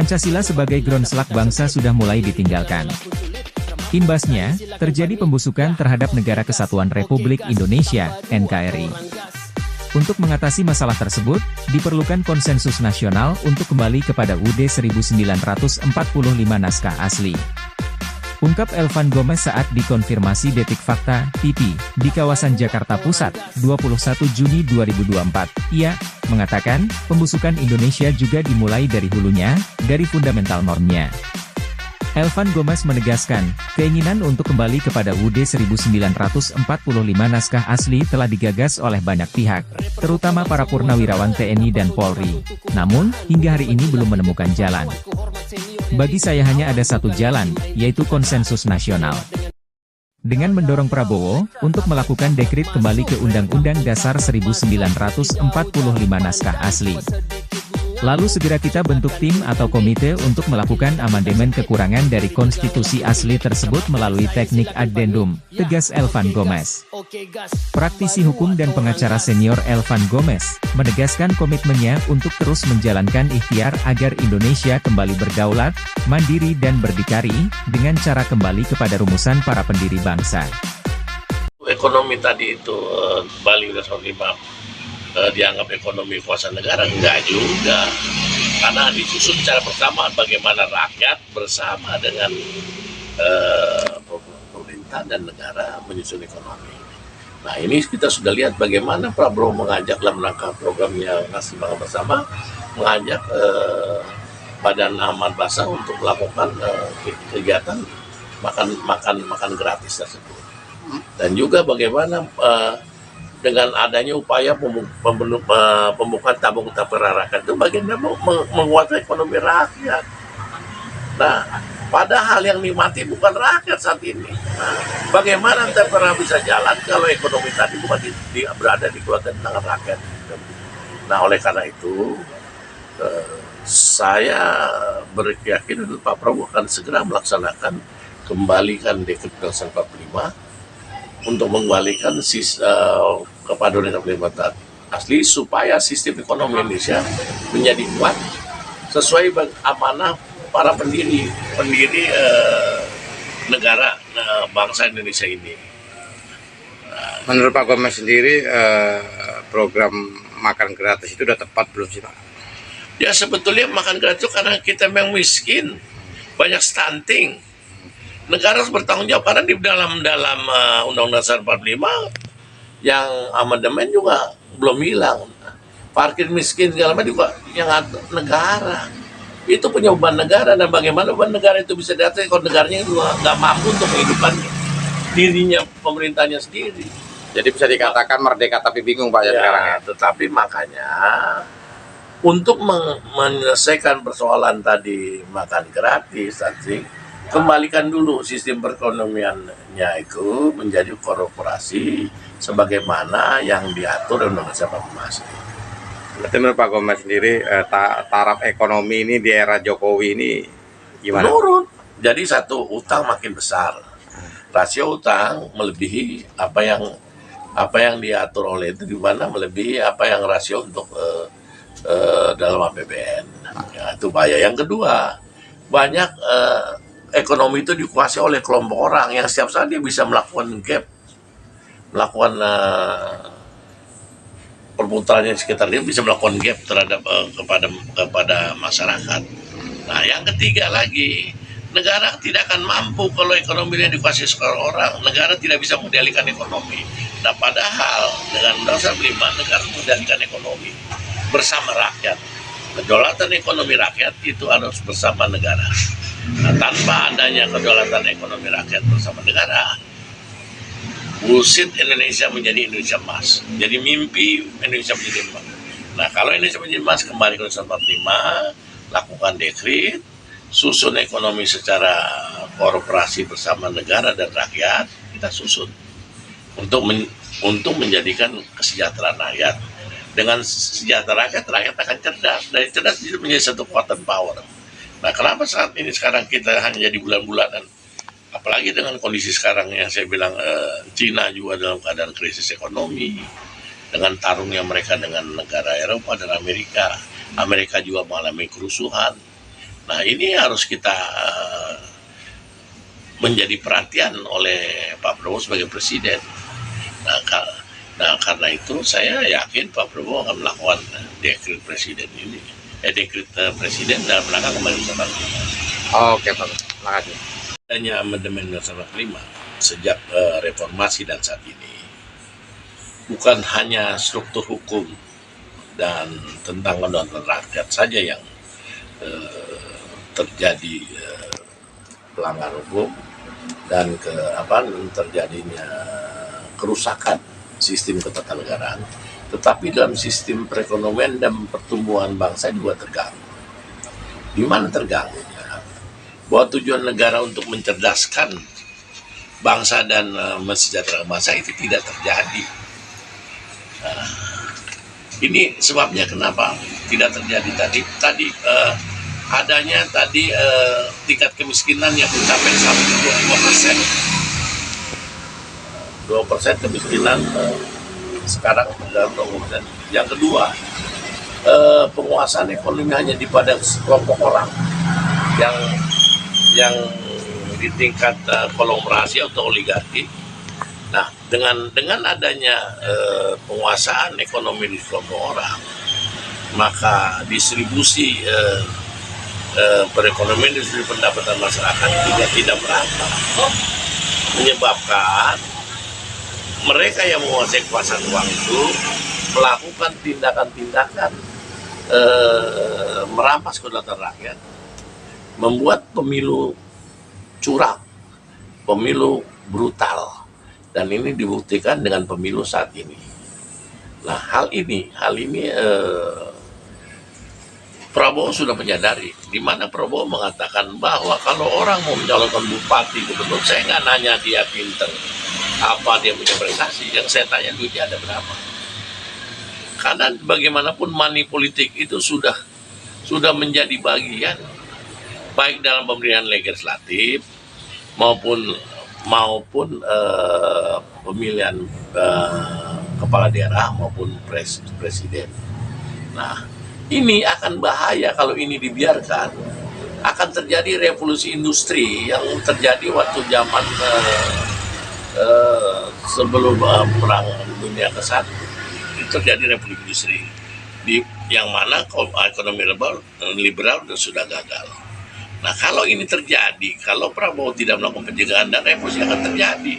Pancasila sebagai groundslak bangsa sudah mulai ditinggalkan. Imbasnya, terjadi pembusukan terhadap Negara Kesatuan Republik Indonesia, NKRI. Untuk mengatasi masalah tersebut, diperlukan konsensus nasional untuk kembali kepada UUD 1945 naskah asli. Ungkap Elvan Gomez saat dikonfirmasi Detik Fakta, TV, di kawasan Jakarta Pusat, 21 Juni 2024. Ia mengatakan, pembusukan Indonesia juga dimulai dari hulunya, dari fundamental normnya. Elvan Gomez menegaskan, keinginan untuk kembali kepada UUD 1945 naskah asli telah digagas oleh banyak pihak, terutama para purnawirawan TNI dan Polri. Namun, hingga hari ini belum menemukan jalan. Bagi saya hanya ada satu jalan, yaitu konsensus nasional. Dengan mendorong Prabowo, untuk melakukan dekrit kembali ke Undang-Undang Dasar 1945 naskah asli. Lalu segera kita bentuk tim atau komite untuk melakukan amandemen kekurangan dari konstitusi asli tersebut melalui teknik addendum, tegas Elvan Gomez. Praktisi hukum dan pengacara senior Elvan Gomez, menegaskan komitmennya untuk terus menjalankan ikhtiar agar Indonesia kembali berdaulat, mandiri dan berdikari, dengan cara kembali kepada rumusan para pendiri bangsa. Ekonomi tadi itu, Bali udah 5 dianggap ekonomi kuasa negara, enggak juga, karena disusun secara bersama bagaimana rakyat bersama dengan pemerintah dan negara menyusun ekonomi. Nah ini kita sudah lihat bagaimana Prabowo mengajak dalam rangka programnya Nasi Makan Bersama, mengajak Badan Amal Basa untuk melakukan kegiatan makan gratis tersebut, dan juga bagaimana dengan adanya upaya pembukaan tabung tapera rakyat itu bagian menguatkan ekonomi rakyat. Nah, padahal yang nikmati bukan rakyat saat ini. Nah, bagaimana tapera bisa jalan kalau ekonomi tadi bukan berada di tangan rakyat? Nah, oleh karena itu, saya berkeyakinan Pak Prabowo akan segera melaksanakan kembalikan dekret 1945 untuk mengembalikan kepada Undang-Undang asli supaya sistem ekonomi Indonesia menjadi kuat sesuai amanah para pendiri negara bangsa Indonesia ini. Menurut Pak Gomez sendiri, program makan gratis itu udah tepat belum sih Pak? Ya sebetulnya makan gratis itu karena kita memang miskin, banyak stunting. Negara harus bertanggung jawab karena di dalam Undang-Undang Dasar 45 yang amandemen juga belum hilang. Parkir miskin segala macam juga yang negara. Itu punya beban negara, dan bagaimana beban negara itu bisa diatur kalau negaranya juga nggak mampu untuk menghidupkan dirinya, pemerintahnya sendiri. Jadi bisa dikatakan merdeka tapi bingung Pak ya sekarang ya. Tetapi makanya untuk menyelesaikan persoalan tadi makan gratis tadi, kembalikan dulu sistem perekonomiannya itu menjadi korporasi sebagaimana yang diatur Undang-Undang 45. Berarti menurut Pak Gomez sendiri, taraf ekonomi ini di era Jokowi ini gimana? Menurun. Jadi satu, utang makin besar, rasio utang melebihi apa yang diatur oleh itu, di mana melebihi apa yang rasio untuk dalam APBN. Ya, itu bahaya. Yang kedua, banyak ekonomi itu dikuasai oleh kelompok orang yang setiap saat dia bisa melakukan perputarannya di sekitar dia, bisa melakukan gap terhadap kepada masyarakat. Nah, yang ketiga lagi, negara tidak akan mampu kalau ekonominya dikuasai seorang. Negara tidak bisa mengendalikan ekonomi. Nah, padahal dengan Undang-Undang 45 negara mengendalikan ekonomi bersama rakyat. Kedaulatan ekonomi rakyat itu harus bersama negara. Nah, tanpa adanya kedaulatan ekonomi rakyat bersama negara, bullshit Indonesia menjadi Indonesia emas. Jadi mimpi Indonesia menjadi emas. Nah, kalau Indonesia menjadi emas, kembali ke 1945, lakukan dekret, susun ekonomi secara korporasi bersama negara dan rakyat, kita susun untuk menjadikan kesejahteraan rakyat. Dengan sejahtera rakyat akan cerdas. Dari cerdas itu menjadi satu kekuatan power. Nah, kenapa saat ini sekarang kita hanya jadi bulan-bulanan? Apalagi dengan kondisi sekarang yang saya bilang, Cina juga dalam keadaan krisis ekonomi, dengan tarungnya mereka dengan negara Eropa dan Amerika. Amerika juga mengalami kerusuhan. Nah, ini harus kita menjadi perhatian oleh Pak Prabowo sebagai presiden. Nah, karena itu saya yakin Pak Prabowo akan melakukan dekret presiden ini, dekret presiden dalam rangka kembali Nusantara. Oke Pak, terima kasih. Adanya amandemen Nusantara 5 sejak reformasi dan saat ini bukan hanya struktur hukum dan tentang kedaulatan rakyat saja yang terjadi pelanggaran hukum dan terjadinya kerusakan sistem ketatanegaraan, tetapi dalam sistem perekonomian dan pertumbuhan bangsa juga terganggu. Di mana terganggunya? Bahwa tujuan negara untuk mencerdaskan bangsa dan mensejahterakan bangsa itu tidak terjadi. Ini sebabnya kenapa tidak terjadi tadi adanya tingkat kemiskinan yang mencapai sampai 2% kemiskinan sekarang dalam 20%. Yang kedua, penguasaan ekonomi hanya di pada sekelompok orang yang di tingkat konglomerasi atau oligarki. Nah, dengan adanya penguasaan ekonomi di sekelompok orang, maka distribusi perekonomian, distribusi pendapatan masyarakat juga tidak merata, menyebabkan mereka yang menguasai kekuasaan uang itu melakukan tindakan-tindakan merampas kedaulatan rakyat, membuat pemilu curang, pemilu brutal, dan ini dibuktikan dengan pemilu saat ini. Nah, hal ini Prabowo sudah menyadari, di mana Prabowo mengatakan bahwa kalau orang mau mencalonkan bupati, gubernur, saya nggak nanya dia pinter, apa dia punya prestasi, yang saya tanya duitnya ada berapa. Karena bagaimanapun money politik itu sudah menjadi bagian baik dalam pemilihan legislatif maupun pemilihan kepala daerah maupun presiden. Nah, ini akan bahaya kalau ini dibiarkan. Akan terjadi revolusi industri yang terjadi waktu zaman sebelum perang dunia ke-1. Itu terjadi revolusi industri yang mana ekonomi liberal sudah gagal. Nah, kalau ini terjadi, kalau Prabowo tidak melakukan pencegahan, dan revolusi akan terjadi,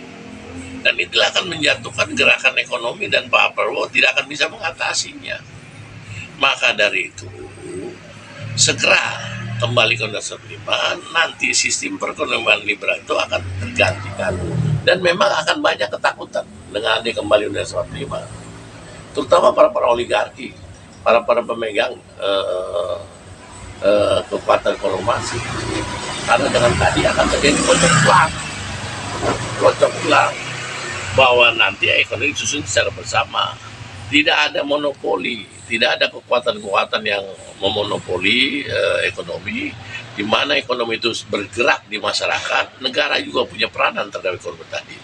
dan itulah akan menjatuhkan gerakan ekonomi, dan Pak Prabowo tidak akan bisa mengatasinya. Maka dari itu, segera kembali ke Undang-Undang 5, nanti sistem perekonomian liberal itu akan tergantikan, dan memang akan banyak ketakutan dengan kembali Undang-Undang 5, terutama para oligarki, para pemegang kekuatan konglomerasi, karena dengan tadi akan terjadi kocok ulang bahwa nanti ekonomi disusun secara bersama, tidak ada monopoli, tidak ada kekuatan-kekuatan yang memonopoli ekonomi, di mana ekonomi itu bergerak di masyarakat, negara juga punya peranan terhadap ekonomi tadi.